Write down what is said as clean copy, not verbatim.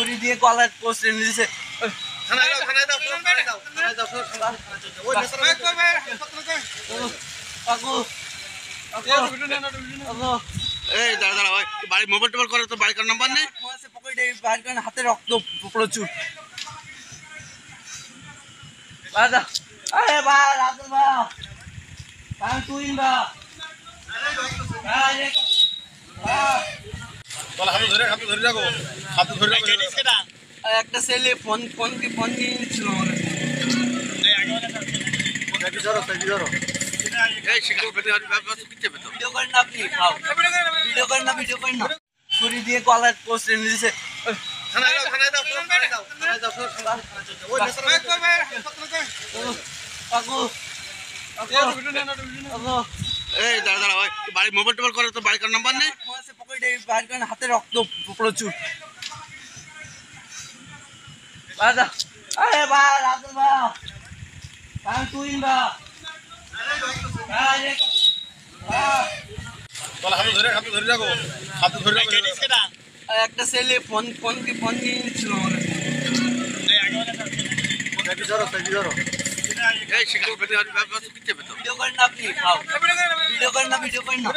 ছুরি দিয়ে গলায় পোস্ট এনে দিছে। এই দাঁড়া দাঁড়া ভাই, বাড়ি মোবাইল টোবাইল করে তো বাড়ির কার নাম্বার নেই? হাতে রক্ত প্রচুর। আরে ভাই রাতুল ভাই, আমি তুই না একটা ছেলে ফোন দিয়ে নিচ্ছিল ভিডিও করেন না আপনি, ভিডিও করেন না, ভিডিও করেন না। ছুরি দিয়ে গলায় পোস্ট এনে দিছে। এই দাঁড়া দাঁড়া ভাই, বাড়ি মোবাইল টোবাইল করে তো বাড়ির কার নাম্বার নেই? হাতে রক্ত প্রচুর। আরে ভাই রাতুল ভাই, আমি তুই না একটা ছেলে ফোন দিয়ে নিচ্ছিল এই শিক্ষক ভিডিও করেন না আপনি, ভিডিও করেন না, ভিডিও করেন না।